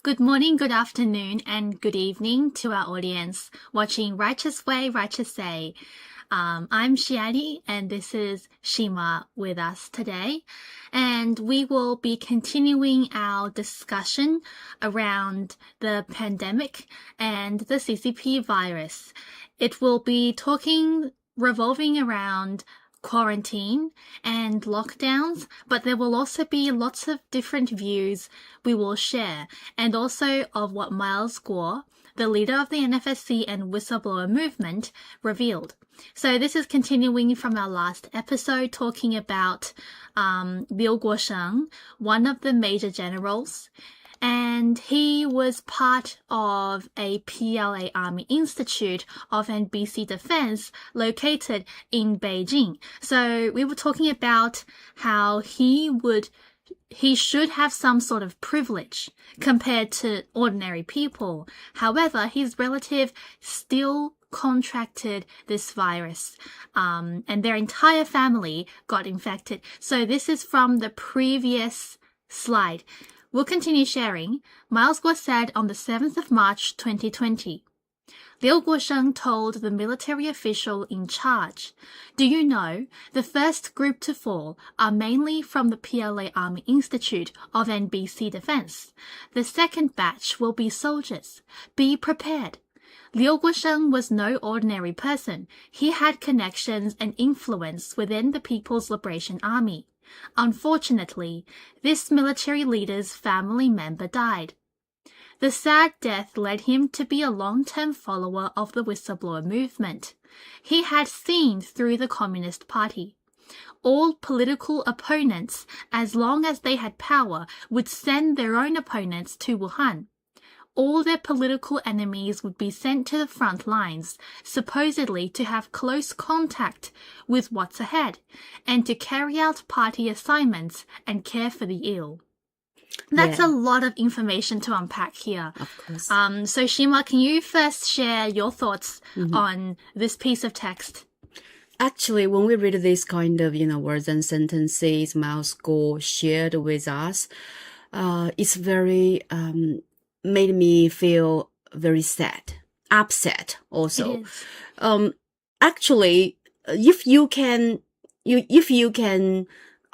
Good morning, good afternoon, and good evening to our audience watching Righteous Way, Righteous Say. I'm Shiani, and this is Shima with us today. And we will be continuing our discussion around the pandemic and the CCP virus. It will be revolving around quarantine and lockdowns, but there will also be lots of different views we will share, and also of what Miles Guo, the leader of the NFSC and whistleblower movement, revealed. So this is continuing from our last episode talking about Liu Guosheng, one of the major generals, and he was part of a PLA Army Institute of NBC Defense located in Beijing. So we were talking about how he should have some sort of privilege compared to ordinary people. However, his relative still contracted this virus, and their entire family got infected. So this is from the previous slide. We'll continue sharing. Miles Guo said on the 7th of March 2020, Liu Guosheng told the military official in charge, "Do you know, the first group to fall are mainly from the PLA Army Institute of NBC Defense. The second batch will be soldiers. Be prepared." Liu Guosheng was no ordinary person. He had connections and influence within the People's Liberation Army. Unfortunately, this military leader's family member died. The sad death led him to be a long-term follower of the whistleblower movement. He had seen through the Communist Party. All political opponents, as long as they had power, would send their own opponents to Wuhan. All their political enemies would be sent to the front lines, supposedly to have close contact with what's ahead, and to carry out party assignments and care for the ill. That's a lot of information to unpack here. Of course. So Shima, can you first share your thoughts on this piece of text? Actually, when we read this kind of, words and sentences Miles Guo shared with us, it's very, made me feel very sad, upset also. Actually, if you can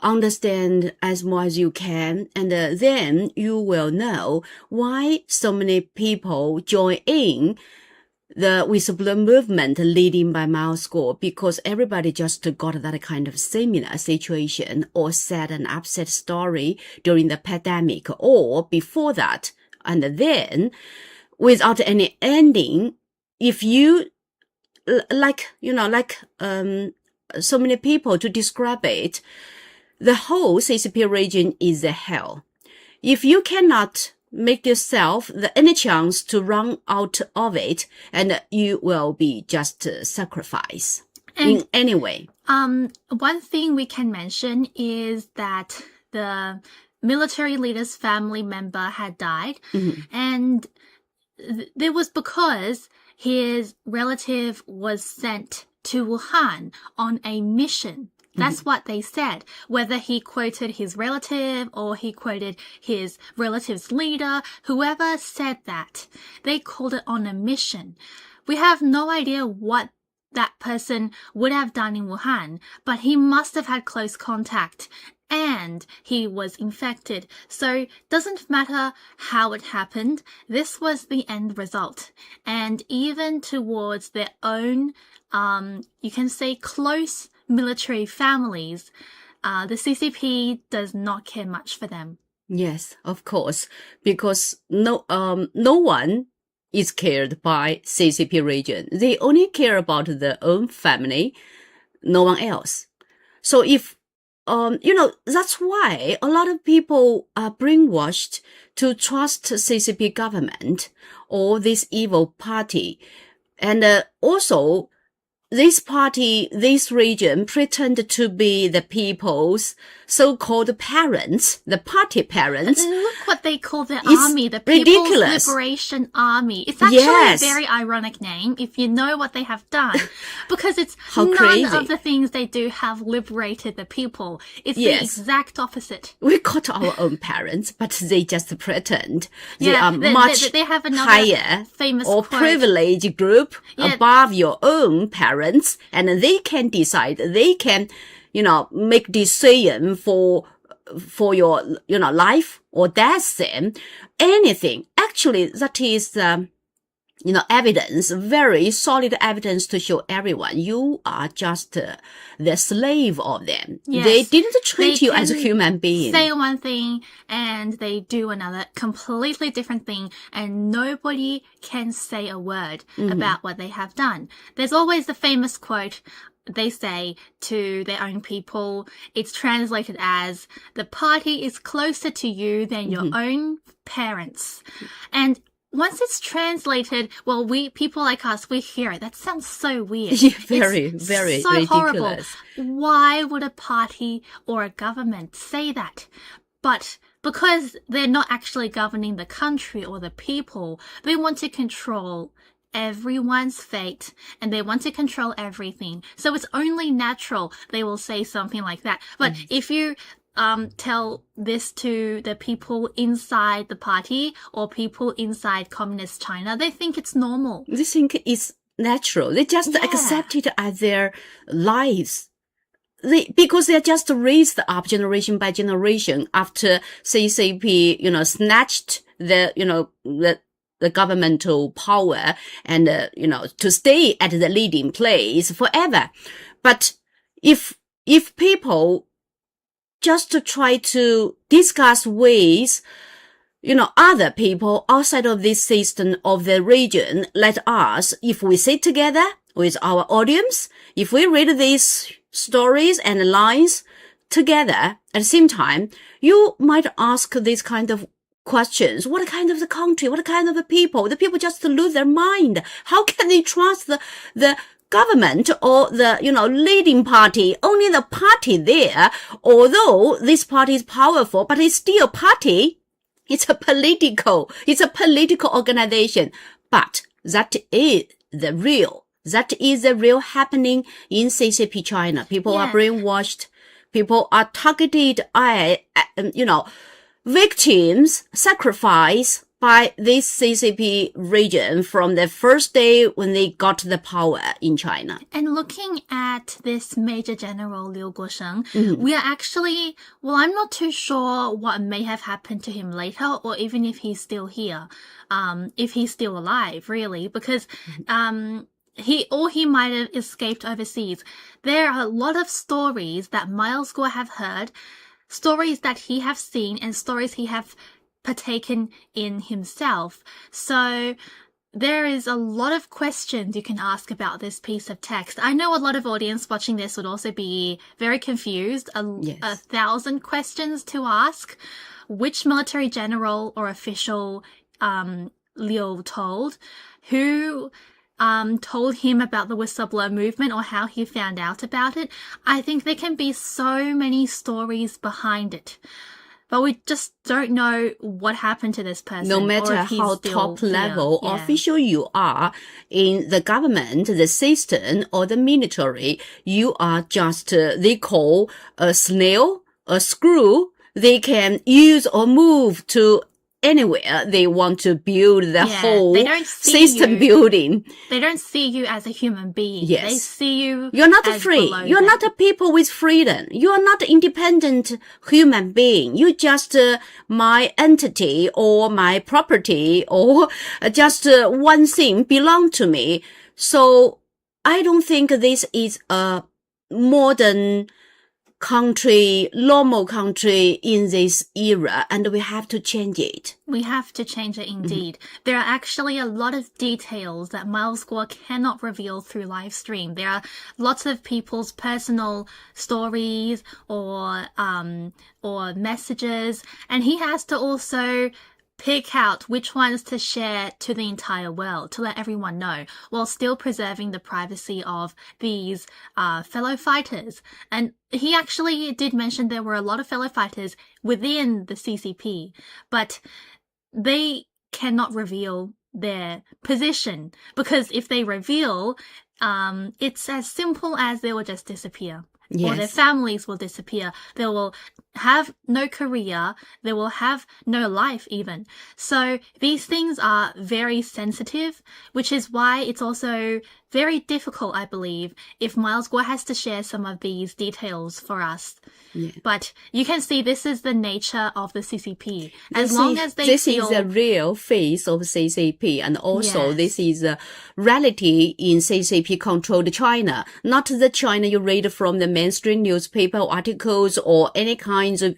understand as much as you can, and then you will know why so many people join in the whistleblower movement leading by Miles Guo, because everybody just got that kind of similar situation or sad and upset story during the pandemic or before that. And then, without any ending, if you, so many people to describe it, the whole CCP region is a hell. If you cannot make yourself any chance to run out of it, and you will be just sacrificed in any way. One thing we can mention is that the military leader's family member had died, and there was because his relative was sent to Wuhan on a mission. That's what they said. Whether he quoted his relative or he quoted his relative's leader, whoever said that, they called it on a mission. We have no idea what that person would have done in Wuhan, but he must have had close contact and he was infected. So doesn't matter how it happened, this was the end result. And even towards their own, you can say close military families, the CCP does not care much for them. Yes, of course, because no one is cared by CCP region. They only care about their own family, no one else. So if that's why a lot of people are brainwashed to trust CCP government or this evil party. And also, this party, this region pretend to be the people's so-called parents, the party parents. And look what they call their It's army, the ridiculous. People's Liberation Army. It's actually Yes. a very ironic name if you know what they have done. Because it's How none crazy. of the things they do have liberated the people. It's Yes. the exact opposite. We got our own parents, but they just pretend they Yeah, are much they have another higher famous or quote. privileged group Yeah. above your own parents, and they can decide, they can, make decision for your, life or death and anything. Actually, that is, evidence, very solid evidence to show everyone you are just the slave of them. Yes. They didn't treat They you as a can human being. Say one thing and they do another completely different thing, and nobody can say a word about what they have done. There's always the famous quote they say to their own people. It's translated as, the party is closer to you than your own parents. And once it's translated, well, people like us, we hear it. That sounds so weird. Yeah, very, It's very so ridiculous. horrible. Why would a party or a government say that? But because they're not actually governing the country or the people, they want to control everyone's fate and they want to control everything. So it's only natural they will say something like that. But if you tell this to the people inside the party or people inside communist China, they think it's normal. They think it's natural. They just accept it as their lives. Because they are just raised up generation by generation after CCP, snatched the governmental power and, to stay at the leading place forever. But if people just to try to discuss with, other people outside of this system of the region, let us, if we sit together with our audience, if we read these stories and lines together at the same time, you might ask these kind of questions. What kind of the country? What kind of the people? The people just lose their mind. How can they trust the government or the, leading party? Only the party there, although this party is powerful, but it's still party. It's a political organization. But that is the real happening in CCP China. People are brainwashed. People are targeted, victims, sacrificed by this CCP region from the first day when they got the power in China. And looking at this Major General Liu Guosheng, we are actually, I'm not too sure what may have happened to him later, or even if he's still here, if he's still alive, really, because he might have escaped overseas. There are a lot of stories that Miles Guo have heard, stories that he have seen, and stories he have partaken in himself. So there is a lot of questions you can ask about this piece of text. I know a lot of audience watching this would also be very confused. A 1,000 questions to ask. Which military general or official Liu told? Who told him about the whistleblower movement or how he found out about it? I think there can be so many stories behind it. But we just don't know what happened to this person. No matter or if he's how still top level here. official you are in the government, the system, or the military, you are just, they call a snail, a screw. They can use or move to anywhere they want to build the whole they don't see system you. building. They don't see you as a human being. Yes. They see you You're not as free. below You're them. not a people with freedom. You are not independent human being. You just my entity or my property or just one thing belong to me. So I don't think this is a modern country, normal country in this era, and we have to change it. We have to change it indeed. There are actually a lot of details that Miles Guo cannot reveal through live stream. There are lots of people's personal stories or messages, and he has to also pick out which ones to share to the entire world, to let everyone know, while still preserving the privacy of these fellow fighters. And he actually did mention there were a lot of fellow fighters within the CCP, but they cannot reveal their position, because if they reveal, it's as simple as they will just disappear. Or their families will disappear. They will have no career. They will have no life even. So these things are very sensitive, which is why it's also very difficult, I believe, if Miles Guo has to share some of these details for us. Yeah. But you can see this is the nature of the CCP. As long as they this feel... is the real face of CCP, and also Yes. this is a reality in CCP-controlled China, not the China you read from the mainstream newspaper articles or any kinds of,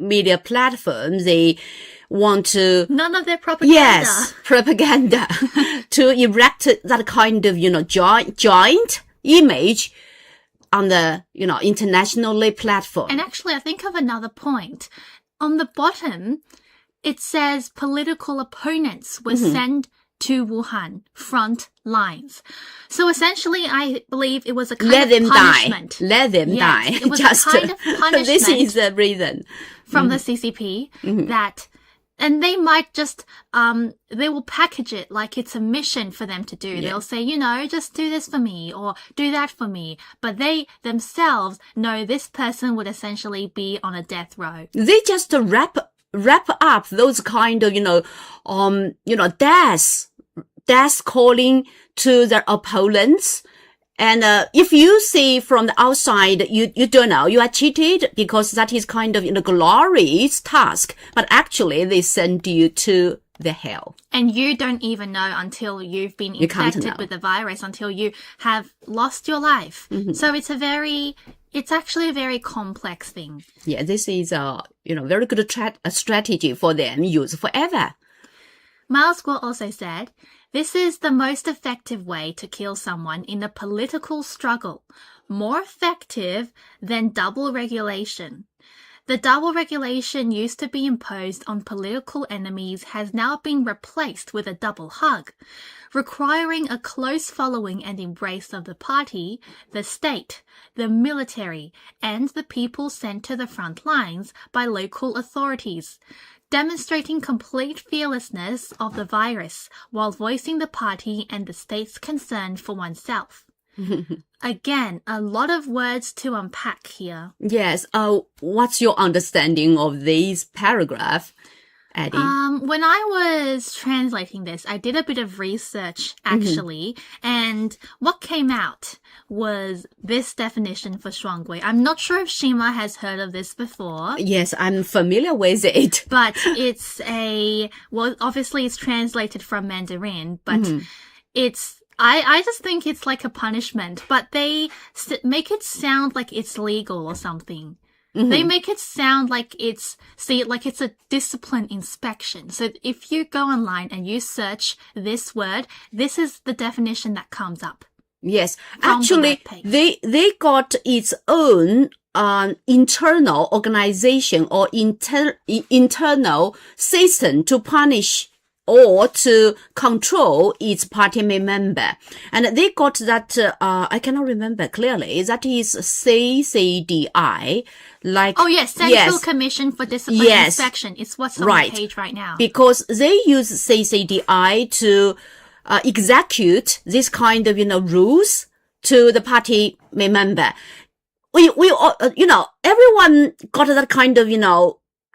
media platforms. They want to... None of their propaganda. Yes, propaganda. to erect that kind of, giant image on the, internationally platform. And actually, I think of another point. On the bottom, it says political opponents were sent to Wuhan front lines. So essentially, I believe it was a kind of punishment. Let them die. It was a kind of punishment. This is the reason. From the CCP that... And they might just, they will package it like it's a mission for them to do. Yeah. They'll say, just do this for me or do that for me. But they themselves know this person would essentially be on a death row. They just wrap up those kind of, death calling to their opponents. And if you see from the outside, you don't know, you are cheated because that is kind of glorious task. But actually, they send you to the hell. And you don't even know until you've been infected with the virus, until you have lost your life. So it's actually a very complex thing. Yeah, this is a very good strategy for them, use forever. Miles Guo also said, "This is the most effective way to kill someone in a political struggle, more effective than double regulation. The double regulation used to be imposed on political enemies has now been replaced with a double hug, requiring a close following and embrace of the party, the state, the military, and the people sent to the front lines by local authorities, demonstrating complete fearlessness of the virus while voicing the party and the state's concern for oneself." Again, a lot of words to unpack here. Yes. What's your understanding of this paragraph, Addie? When I was translating this, I did a bit of research actually, and what came out was this definition for 双规. I'm not sure if Shima has heard of this before. Yes, I'm familiar with it. But it's obviously it's translated from Mandarin, but I just think it's like a punishment, but they make it sound like it's legal or something. They make it sound like it's a discipline inspection. So if you go online and you search this word, this is the definition that comes up. Yes, actually, they got its own internal organization or internal system to punish or to control its party member. And they got that, I cannot remember clearly, that is CCDI, like... Oh yes, Central Commission for Discipline Inspection. It's what's on the page right now. Because they use CCDI to execute this kind of, rules to the party member. We everyone got that kind of,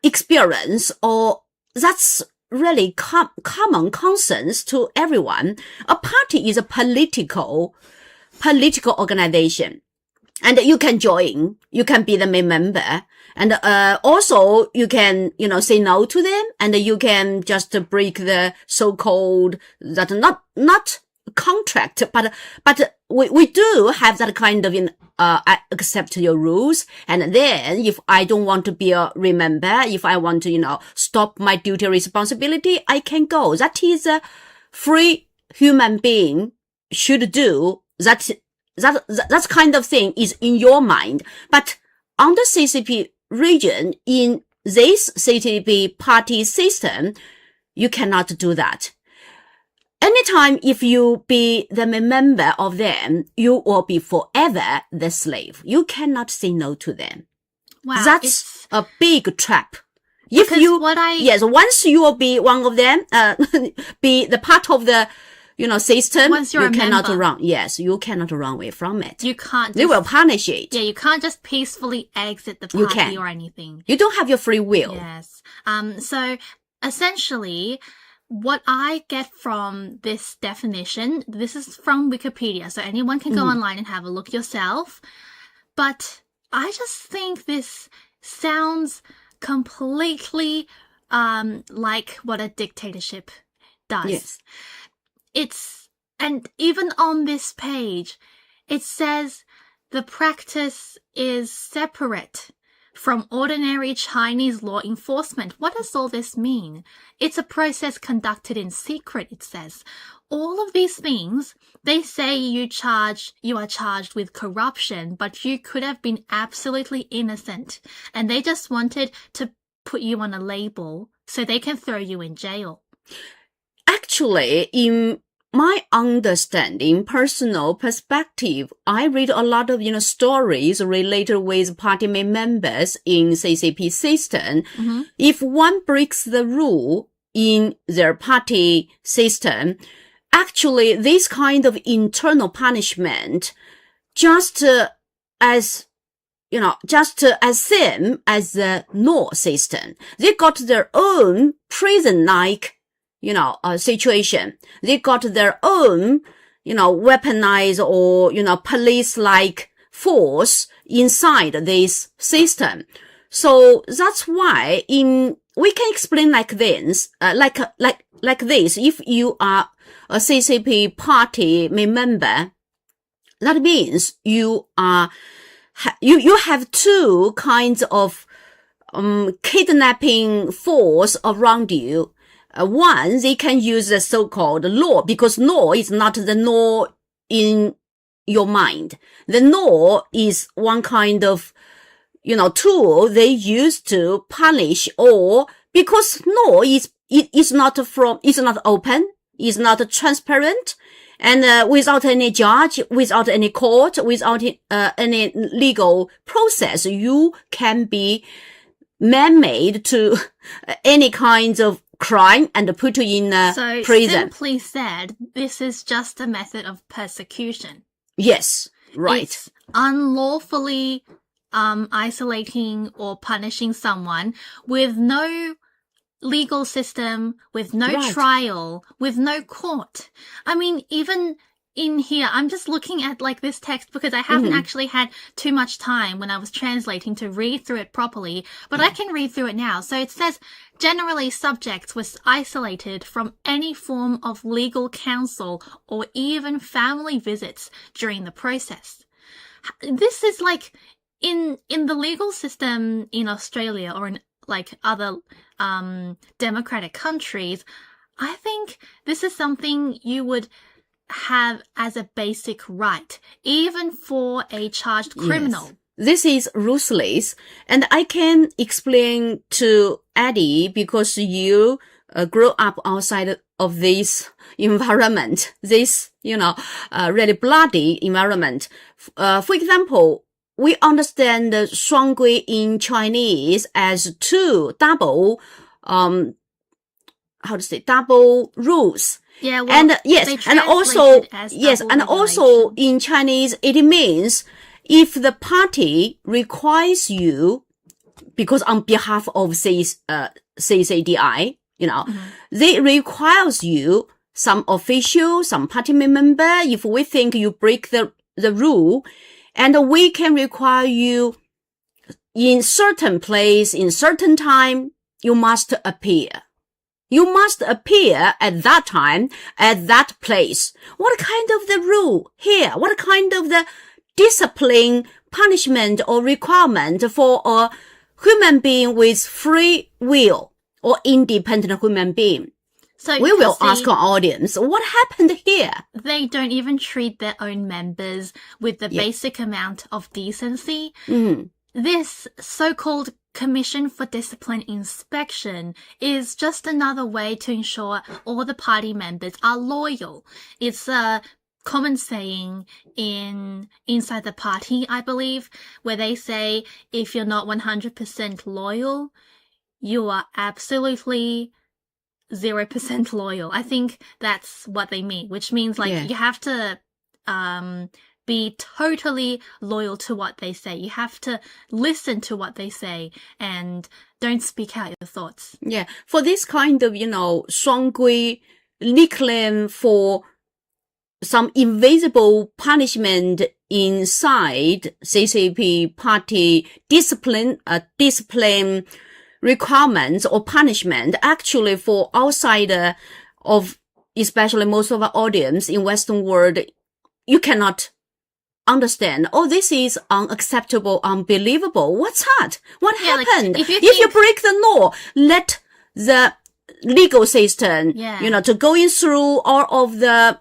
experience, or that's really common consensus to everyone. A party is a political organization. And you can join, you can be the main member. And, also you can, say no to them, and you can just break the so-called, that not contract, but we do have that kind of, accept your rules. And then if I don't want to be a member, if I want to, stop my duty responsibility, I can go. That is a free human being should do. That kind of thing is in your mind. But on the CCP region, in this CCP party system, you cannot do that. Anytime if you be the member of them, you will be forever the slave. You cannot say no to them. Wow, That's a big trap. Because If you, what I- yes, once you will be one of them, be the part of the, system, Once you're you a cannot member. run. Yes, you cannot run away from it. you can't They just, will punish it. yeah, you can't just peacefully exit the You party can. or anything. You don't have your free will. Yes. So essentially, what I get from this definition, this is from Wikipedia, so anyone can go online and have a look yourself. But I just think this sounds completely like what a dictatorship does. Yes. And even on this page, it says the practice is separate from ordinary Chinese law enforcement. What does all this mean? It's a process conducted in secret, it says. All of these things, they say you are charged with corruption, but you could have been absolutely innocent. And they just wanted to put you on a label so they can throw you in jail. Actually, in my understanding, personal perspective, I read a lot of, stories related with party members in CCP system. If one breaks the rule in their party system, actually, this kind of internal punishment, just as same as the law system. They got their own prison-like, situation. They got their own, weaponized or, police-like force inside this system. So that's why we can explain like this, like this. If you are a CCP party member, that means you have two kinds of, kidnapping force around you. One, they can use the so-called law, because law is not the law in your mind. The law is one kind of, tool they use to punish, or because law is not open, is not transparent, and without any judge, without any court, without any legal process, you can be man-made to any kinds of crime and put you in prison. So simply said, this is just a method of persecution. Yes, right. It's unlawfully isolating or punishing someone with no legal system, with no trial, with no court. I mean, even in here, I'm just looking at like this text because I haven't actually had too much time when I was translating to read through it properly, but I can read through it now. So it says, generally subjects was isolated from any form of legal counsel or even family visits during the process. This is like in the legal system in Australia or in like other democratic countries, I think this is something you would have as a basic right, even for a charged criminal. Yes. This is ruthless, and I can explain to Eddie because you grew up outside of this environment, this, really bloody environment. For example, we understand the 双规 in Chinese as two double rules. Yeah, well, and yes, and also in Chinese, it means if the party requires you, because on behalf of CCDI, they requires you, some official, some party member, if we think you break the rule, and we can require you in certain place, in certain time, you must appear. You must appear at that time, at that place. What kind of the rule here? What kind of the discipline, punishment, or requirement for a human being with free will or independent human being? So we will ask our audience, what happened here? They don't even treat their own members with the basic amount of decency. Mm-hmm. This so-called Commission for Discipline Inspection is just another way to ensure all the party members are loyal. It's a common saying inside the party, I believe, where they say if you're not 100% loyal, you are absolutely 0% loyal. I think that's what they mean, which means you have to be totally loyal to what they say. You have to listen to what they say and don't speak out your thoughts. Yeah. For this kind of, 双规 nickname for some invisible punishment inside CCP party discipline requirements or punishment, actually for outsider of, especially most of our audience in Western world, you cannot understand. Oh, this is unacceptable, unbelievable. What's that? What happened? If you break the law, let the legal system, to going through all of the,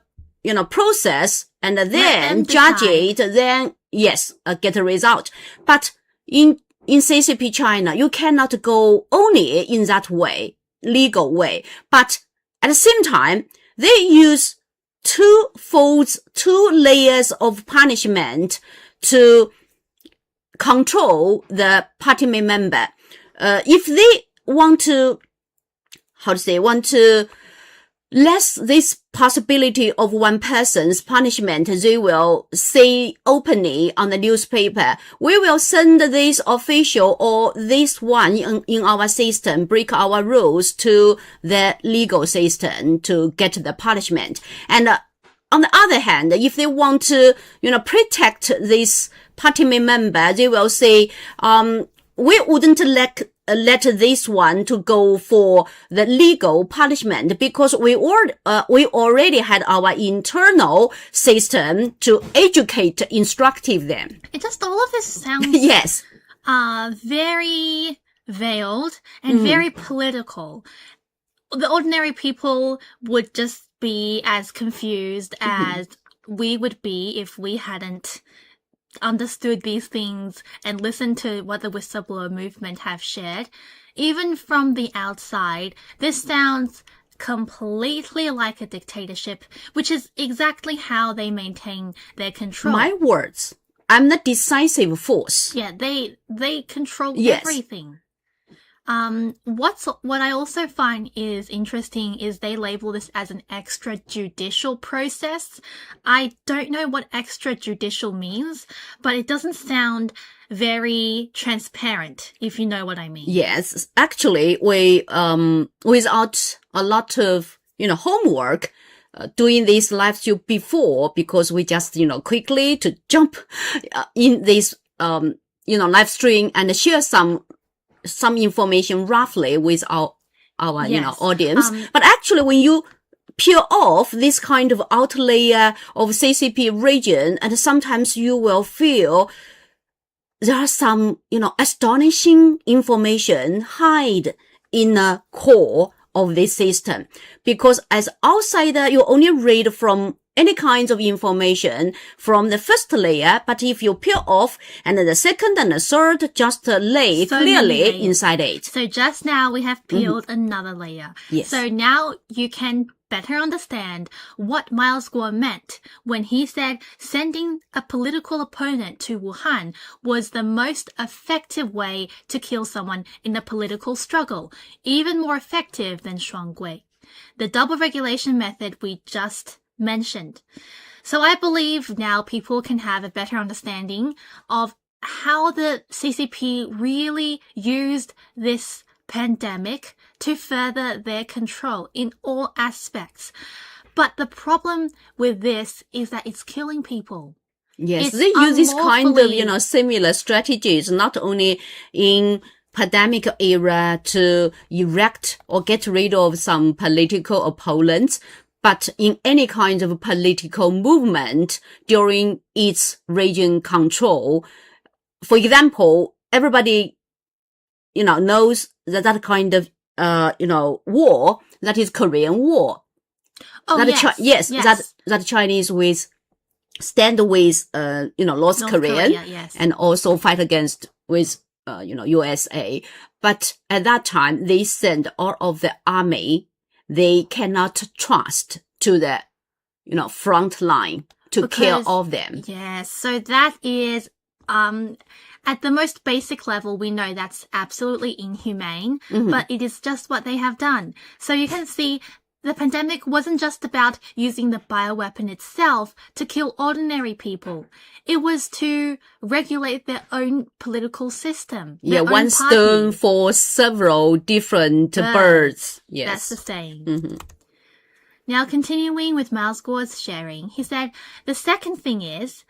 process and then judge it, then yes, get a result. But in CCP China, you cannot go only in that way, legal way. But at the same time, they use two layers of punishment to control the party member. If they want to less this possibility of one person's punishment, they will say openly on the newspaper, we will send this official or this one in our system, break our rules to the legal system to get the punishment. And on the other hand, if they want to, protect this party member, they will say, we wouldn't let this one to go for the legal punishment because we already had our internal system to educate, instructive them. It just, all of this sounds yes, very veiled and very political. The ordinary people would just be as confused as we would be if we hadn't understood these things and listened to what the whistleblower movement have shared. Even from the outside, this sounds completely like a dictatorship, which is exactly how they maintain their control. My words. I'm the decisive force. Yeah, they control everything. What I also find is interesting is they label this as an extrajudicial process. I don't know what extrajudicial means, but it doesn't sound very transparent, if you know what I mean. Yes, actually, we, without a lot of, homework, doing this live stream before, because we just, quickly to jump in this, live stream and share some information roughly with our audience. But actually, when you peel off this kind of outer layer of CCP region, and sometimes you will feel there are some, astonishing information hide in the core of this system. Because as outsider, you only read from any kinds of information from the first layer, but if you peel off and the second and the third just lay clearly inside it. So just now we have peeled another layer. Yes. So now you can better understand what Miles Guo meant when he said sending a political opponent to Wuhan was the most effective way to kill someone in a political struggle, even more effective than shuanggui, the double regulation method we just mentioned. So I believe now people can have a better understanding of how the CCP really used this pandemic to further their control in all aspects. But the problem with this is that it's killing people. Yes, they use this kind of, similar strategies, not only in pandemic era to erect or get rid of some political opponents, but in any kind of political movement during its region control. For example, everybody, knows that kind of, war, that is Korean War. Oh, that yes. That Chinese with stand with, North Korea, yes. and also fight against with, USA. But at that time, they sent all of the army they cannot trust to the, front line to kill all of them. Yes. So that is, at the most basic level, we know that's absolutely inhumane, but it is just what they have done. So you can see the pandemic wasn't just about using the bioweapon itself to kill ordinary people. It was to regulate their own political system. Yeah, one stone for several different birds. Yes. That's the saying. Now, continuing with Miles Guo's sharing, he said, the second thing is,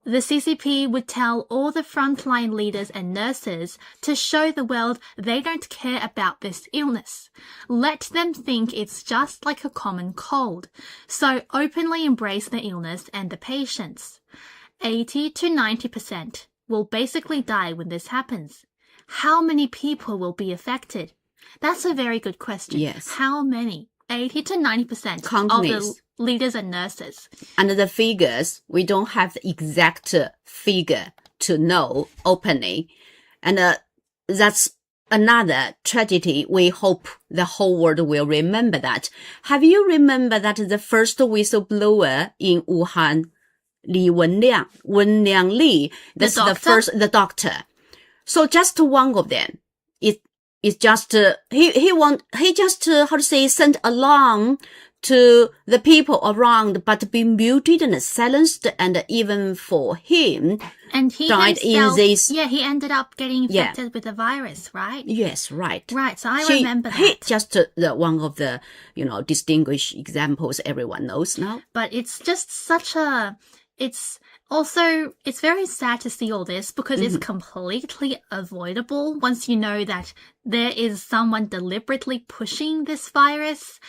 the CCP would tell all the frontline leaders and nurses to show the world they don't care about this illness. Let them think it's just like a common cold. So openly embrace the illness and the patients. 80 to 90% will basically die when this happens. How many people will be affected? That's a very good question. Yes. How many? 80 to 90% of the leaders and nurses. And the figures, we don't have the exact figure to know openly. And that's another tragedy. We hope the whole world will remember that. Have you remembered that the first whistleblower in Wuhan, Wen Liang Li, that's the doctor. So just one of them. It's just, he just, sent alarm to the people around, but being muted and silenced, and even for him, and he died himself, in this. Yeah, he ended up getting infected with the virus, right? Yes, right. Right, so I remember that. He just one of the, distinguished examples everyone knows now. But it's just it's very sad to see all this because it's completely avoidable once you know that there is someone deliberately pushing this virus.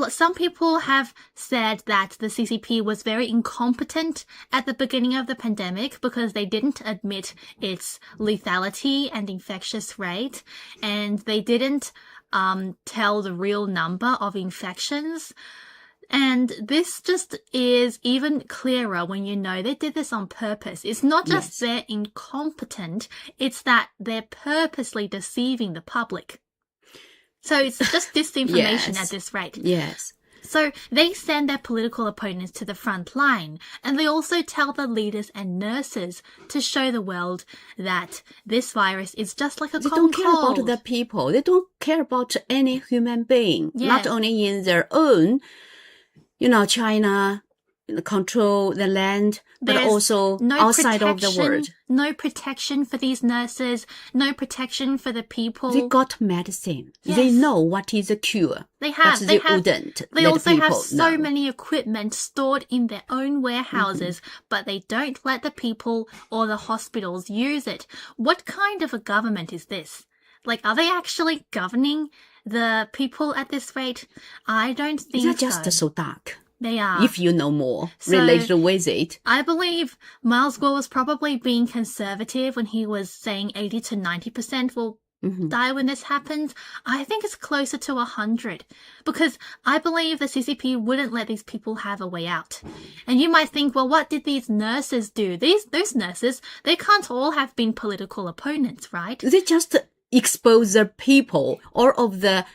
Some people have said that the CCP was very incompetent at the beginning of the pandemic because they didn't admit its lethality and infectious rate, and they didn't tell the real number of infections. And this just is even clearer when you know they did this on purpose. It's not just they're incompetent, it's that they're purposely deceiving the public. So it's just disinformation at this rate. Yes. So they send their political opponents to the front line, and they also tell the leaders and nurses to show the world that this virus is just like a common cold. They don't care about the people. They don't care about any human being, not only in their own, China control the land, but also outside of the world. No protection for these nurses, no protection for the people. They got medicine. Yes. They know what is a cure. They have. But they wouldn't. They also have so know. many equipment stored in their own warehouses, but they don't let the people or the hospitals use it. What kind of a government is this? Like, are they actually governing the people at this rate? I don't think They're just so dark. They are. If you know more related with it. I believe Miles Guo was probably being conservative when he was saying 80 to 90% will die when this happens. I think it's closer to 100 because I believe the CCP wouldn't let these people have a way out. And you might think, well, what did these nurses do? Those nurses, they can't all have been political opponents, right? They just expose the people, all of the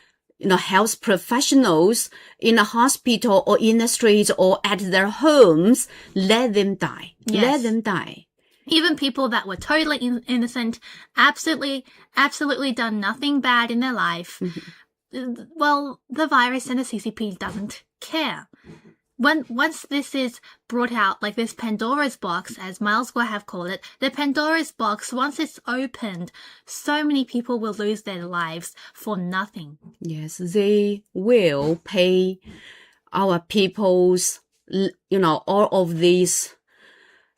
health professionals in a hospital or in the streets or at their homes, let them die. Yes. Let them die. Even people that were totally innocent, absolutely done nothing bad in their life. Well, the virus and the CCP doesn't care. Once this is brought out, like this Pandora's box, as Miles Guo have called it, the Pandora's box, once it's opened, so many people will lose their lives for nothing. Yes, they will pay our people's, all of these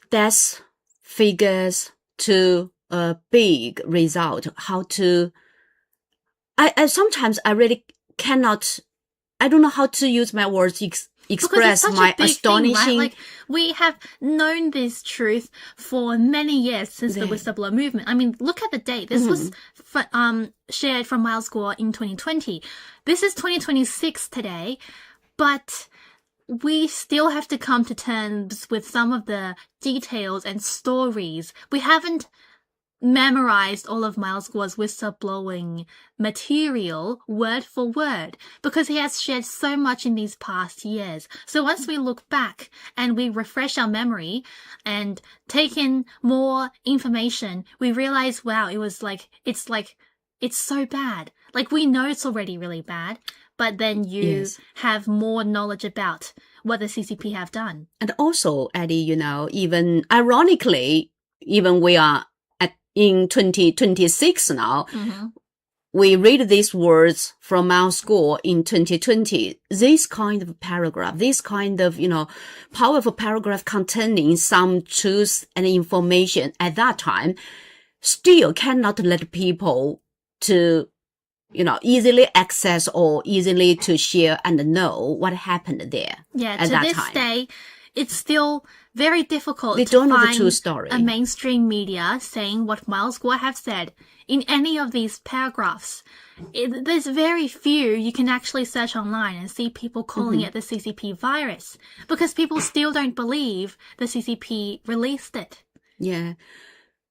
death figures to a big result. Sometimes I really cannot, I don't know how to use my words express my astonishing thing, right? Like, we have known this truth for many years since the whistleblower movement. I mean, look at the date. This was shared from Miles Guo in 2020. This is 2026 today, but we still have to come to terms with some of the details and stories. We haven't memorized all of Miles Guo's whistleblowing material word for word because he has shared so much in these past years. So once we look back and we refresh our memory and take in more information, we realize, wow, it's so bad. Like, we know it's already really bad, but then you have more knowledge about what the CCP have done. And also, Eddie, even ironically, even we are in 2026 now, we read these words from Miles Guo in 2020. This kind of paragraph, this kind of, powerful paragraph containing some truth and information at that time still cannot let people to, easily access or easily to share and know what happened there. Yeah, at to that this time. day, it's still very difficult They to don't know the find true story. a mainstream media saying what Miles Guo have said in any of these paragraphs. There's very few you can actually search online and see people calling it the CCP virus because people still don't believe the CCP released it. Yeah.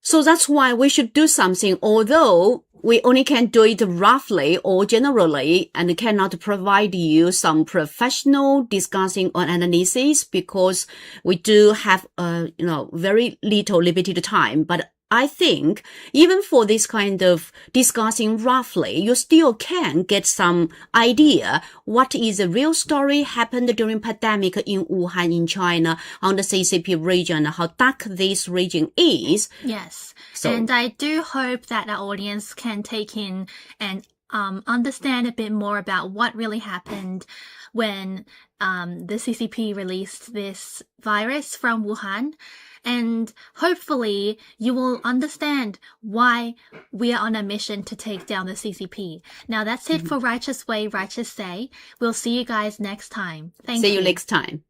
So that's why we should do something, although we only can do it roughly or generally and cannot provide you some professional discussing or analysis because we do have, very little limited time. But I think even for this kind of discussing roughly, you still can get some idea what is the real story happened during pandemic in Wuhan in China on the CCP region, how dark this region is. Yes. And I do hope that our audience can take in and understand a bit more about what really happened when the CCP released this virus from Wuhan. And hopefully you will understand why we are on a mission to take down the CCP. Now that's it for Righteous Way, Righteous Say. We'll see you guys next time. Thank you. See you next time.